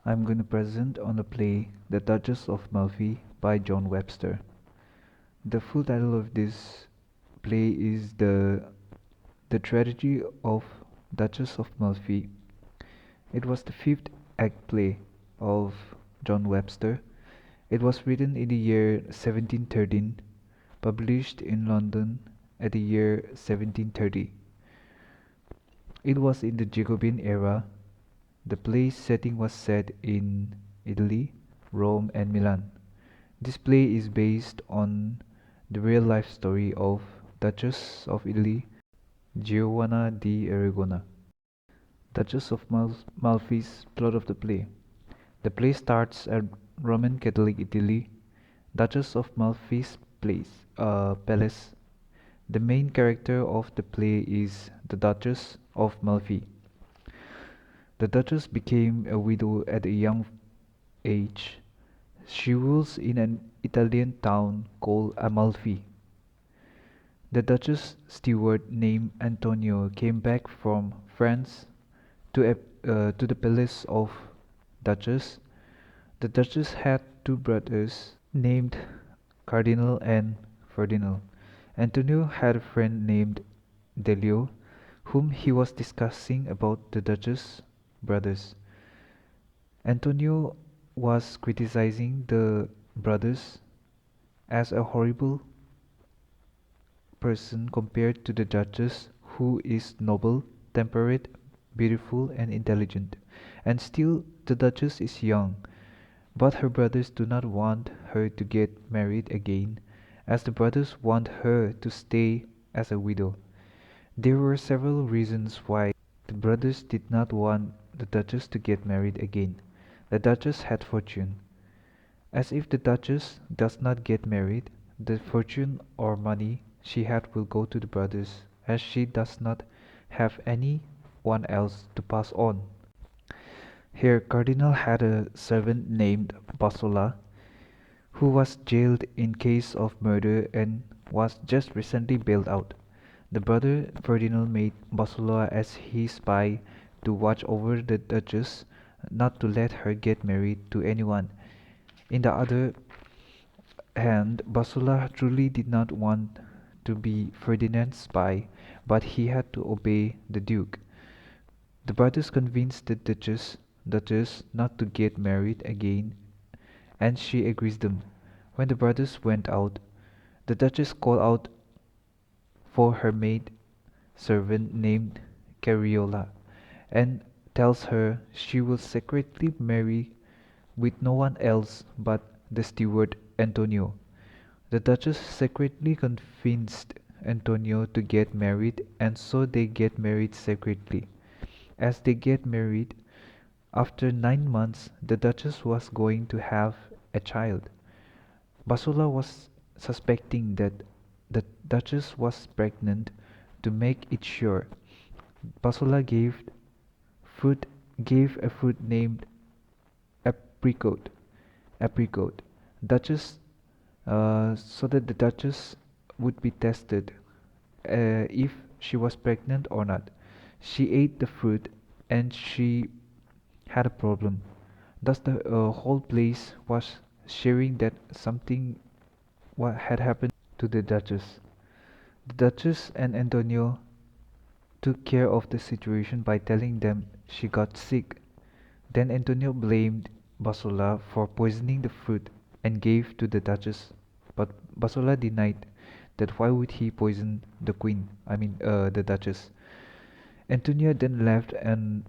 I'm going to present on a play The Duchess of Malfi by John Webster. The full title of this play is The Tragedy of Duchess of Malfi. It was the fifth act play of John Webster. It was written in the year 1713, published in London at the year 1730. It was in the Jacobean era. The play's setting was set in Italy, Rome, and Milan. This play is based on the real-life story of Duchess of Italy, Giovanna di Aragona. Duchess of Malfi's plot of the play. The play starts at Roman Catholic Italy, Duchess of Malfi's palace. The main character of the play is the Duchess of Malfi. The Duchess became a widow at a young age. She rules in an Italian town called Amalfi. The Duchess' steward named Antonio came back from France to the palace of Duchess. The Duchess had two brothers named Cardinal and Ferdinand. Antonio had a friend named Delio, whom he was discussing about the Duchess' brothers. Antonio was criticizing the brothers as a horrible person compared to the Duchess, who is noble, temperate, beautiful, and intelligent. And still, the Duchess is young, but her brothers do not want her to get married again, as the brothers want her to stay as a widow. There were several reasons why the brothers did not want the Duchess to get married again. The Duchess had fortune. As if the Duchess does not get married, the fortune or money she had will go to the brothers, as she does not have any one else to pass on. Here Cardinal had a servant named Basola, who was jailed in case of murder and was just recently bailed out. The brother Ferdinand made Basola as his spy to watch over the Duchess, not to let her get married to anyone. In the other hand, Basola truly did not want to be Ferdinand's spy, but he had to obey the Duke. The brothers convinced the Duchess not to get married again, and she agrees them. When the brothers went out, the Duchess called out for her maid servant named Cariola, and tells her she will secretly marry with no one else but the steward Antonio. The Duchess secretly convinced Antonio to get married, and so they get married secretly. As they get married, after 9 months, the Duchess was going to have a child. Basola was suspecting that the Duchess was pregnant. To make it sure, Basola fruit gave a fruit named apricot, apricot, Duchess, so that the Duchess would be tested if she was pregnant or not. She ate the fruit and she had a problem. Thus, the whole place was sharing that something what had happened to the Duchess. The Duchess and Antonio took care of the situation by telling them she got sick. Then Antonio blamed Basola for poisoning the fruit and gave to the Duchess, but Basola denied that why would he poison the queen, the Duchess. Antonio then left and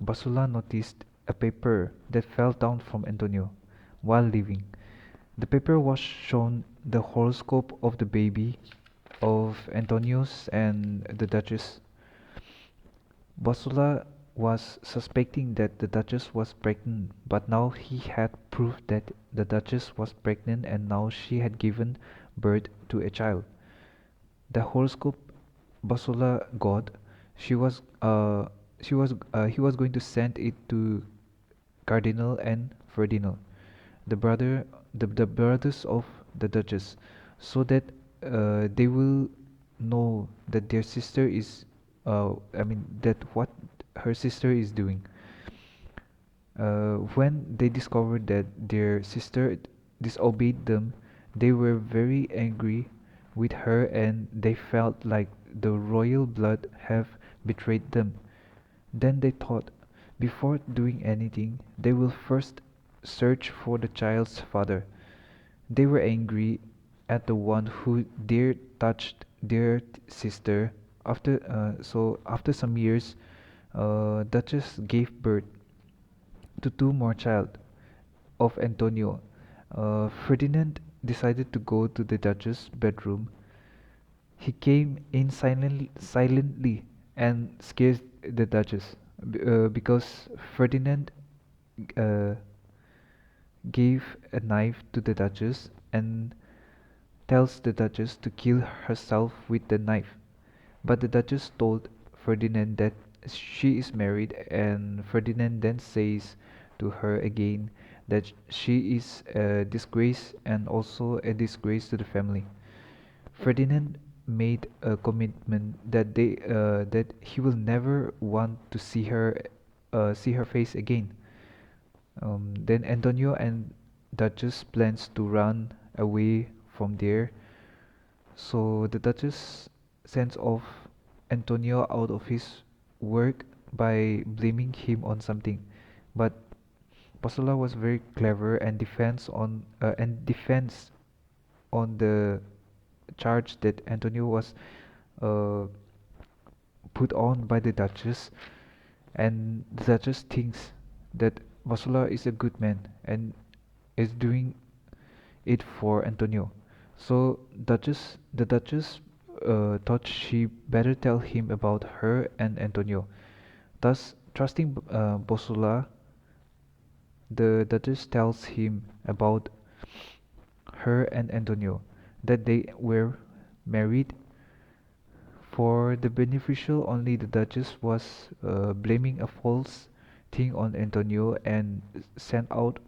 Basola noticed a paper that fell down from Antonio while leaving. The paper was shown the horoscope of the baby of Antonius and the Duchess. Basola was suspecting that the Duchess was pregnant, but now he had proof that the Duchess was pregnant and now she had given birth to a child. The horoscope Basola got, she was he was going to send it to Cardinal and Ferdinand, the brothers of the Duchess, so that they will know that their sister is that what her sister is doing. When they discovered that their sister disobeyed them, they were very angry with her and they felt like the royal blood have betrayed them. Then they thought, before doing anything, they will first search for the child's father. They were angry at the one who dared touch their sister. After some years, Duchess gave birth to two more child of Antonio. Ferdinand decided to go to the Duchess' bedroom. He came in silently and scared the Duchess because Ferdinand uh, gave a knife to the Duchess and tells the Duchess to kill herself with the knife. But the Duchess told Ferdinand that she is married, and Ferdinand then says to her again that she is a disgrace and also a disgrace to the family. Ferdinand made a commitment that he will never want to see her face again. Then Antonio and Duchess plans to run away from there, so the Duchess sends off Antonio out of his work by blaming him on something. But Bosola was very clever and defends on the charge that Antonio was uh, put on by the Duchess, and the Duchess thinks that Bosola is a good man and is doing it for Antonio. So the Duchess thought she better tell him about her and Antonio. Thus, trusting Bosola, the Duchess tells him about her and Antonio, that they were married. For the beneficial, only the Duchess was blaming a false thing on Antonio and sent out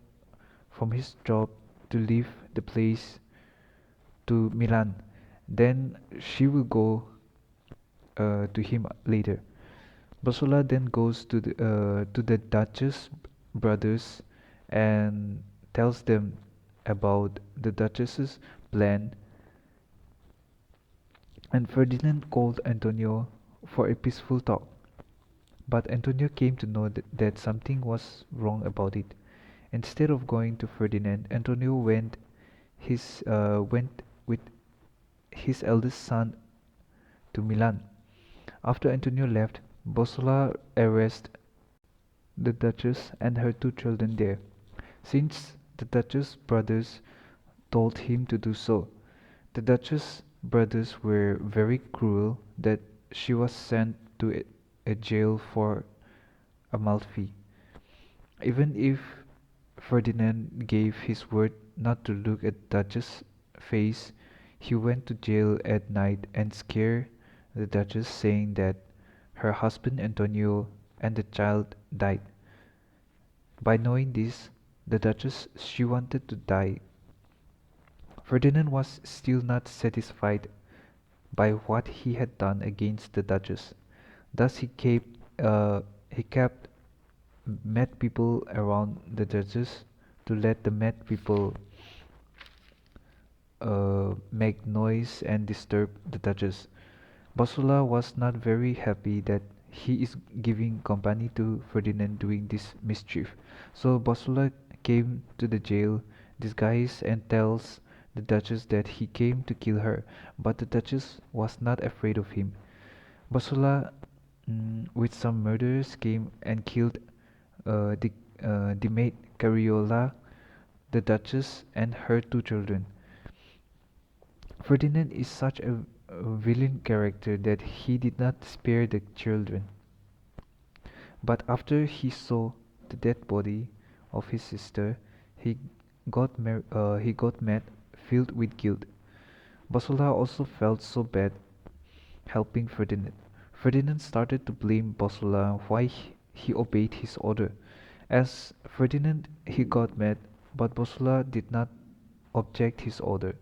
from his job to leave the place to Milan. Then she will go to him later. Basola then goes to the Duchess brothers and tells them about the Duchess's plan, and Ferdinand called Antonio for a peaceful talk. But Antonio came to know that something was wrong about it. Instead of going to Ferdinand, Antonio went with his eldest son to Milan. After Antonio left, Bosola arrested the Duchess and her two children there, since the Duchess brothers told him to do so. The Duchess brothers were very cruel that she was sent to a jail for Amalfi. Even if Ferdinand gave his word not to look at Duchess' face, he went to jail at night and scared the Duchess, saying that her husband Antonio and the child died. By knowing this, the Duchess she wanted to die. Ferdinand was still not satisfied by what he had done against the Duchess. Thus he kept mad people around the Duchess to let the mad people make noise and disturb the Duchess. Basula was not very happy that he is giving company to Ferdinand doing this mischief. So Basula came to the jail disguised and tells the Duchess that he came to kill her, but the Duchess was not afraid of him. Basula, with some murderers, came and killed the maid Cariola, the Duchess, and her two children. Ferdinand is such a villain character that he did not spare the children. But after he saw the dead body of his sister, he he got mad, filled with guilt. Bosola also felt so bad helping Ferdinand. Ferdinand started to blame Bosola why he obeyed his order. As Ferdinand, he got mad, but Bosola did not object his order.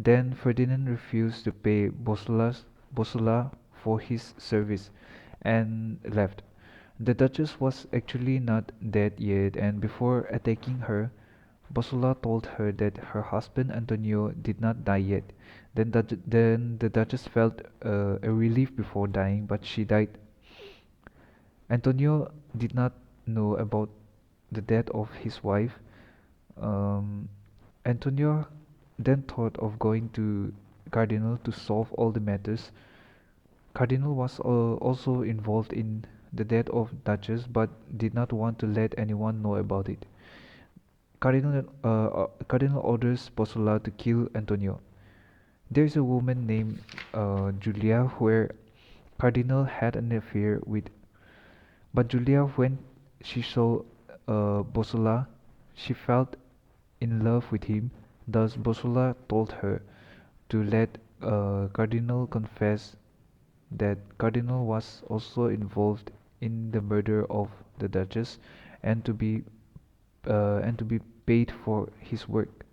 Then Ferdinand refused to pay Bosola for his service and left. The Duchess was actually not dead yet, and before attacking her, Bosola told her that her husband Antonio did not die yet. Then the Duchess felt a relief before dying, but she died. Antonio did not know about the death of his wife. Um, Antonio then thought of going to Cardinal to solve all the matters. Cardinal was also involved in the death of Duchess, but did not want to let anyone know about it. Cardinal orders Bosola to kill Antonio. There is a woman named Julia where Cardinal had an affair with, but Julia, when she saw Bosola, she felt in love with him. Thus, Bosola told her to let Cardinal confess that Cardinal was also involved in the murder of the Duchess and to be paid for his work.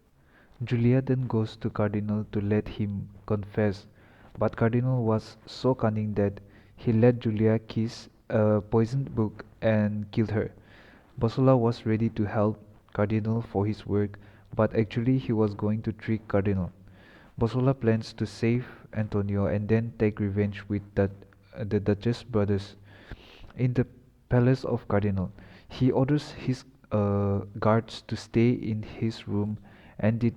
Julia then goes to Cardinal to let him confess, but Cardinal was so cunning that he let Julia kiss a poisoned book and killed her. Bosola was ready to help Cardinal for his work, but actually he was going to trick Cardinal. Bosola plans to save Antonio and then take revenge with the Duchess brothers. In the palace of Cardinal, he orders his guards to stay in his room and did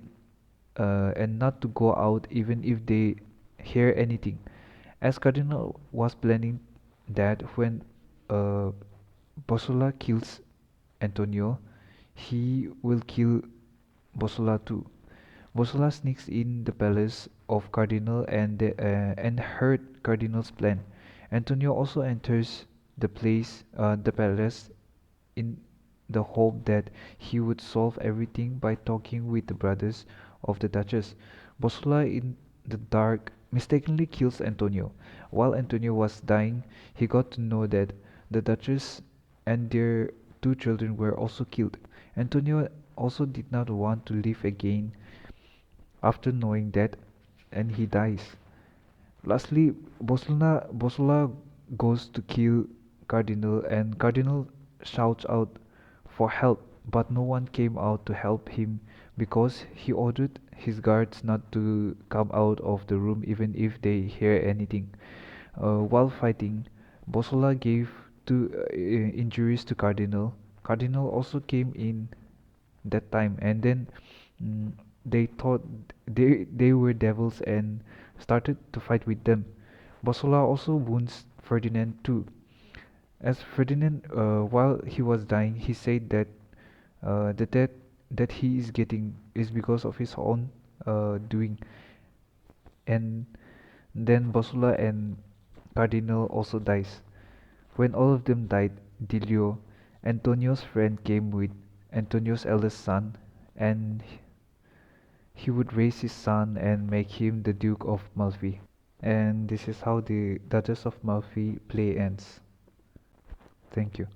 and not to go out even if they hear anything. As Cardinal was planning that when uh, Bosola kills Antonio, he will kill Bosola too. Bosola sneaks in the palace of Cardinal and heard Cardinal's plan. Antonio also enters the palace, in the hope that he would solve everything by talking with the brothers of the Duchess. Bosola, in the dark, mistakenly kills Antonio. While Antonio was dying, he got to know that the Duchess and their two children were also killed. Antonio also did not want to live again after knowing that, and he dies. Lastly, Bosola goes to kill Cardinal, and Cardinal shouts out for help, but no one came out to help him because he ordered his guards not to come out of the room even if they hear anything. While fighting, Bosola gave two injuries to Cardinal. Cardinal also came in that time, and then mm, they thought they were devils and started to fight with them. Bosola also wounds Ferdinand too. As Ferdinand, while he was dying, he said that the death that he is getting is because of his own doing. And then Bosola and Cardinal also dies. When all of them died, Dilio, Antonio's friend, came with Antonio's eldest son, and he would raise his son and make him the Duke of Malfi. And this is how the Duchess of Malfi play ends. Thank you.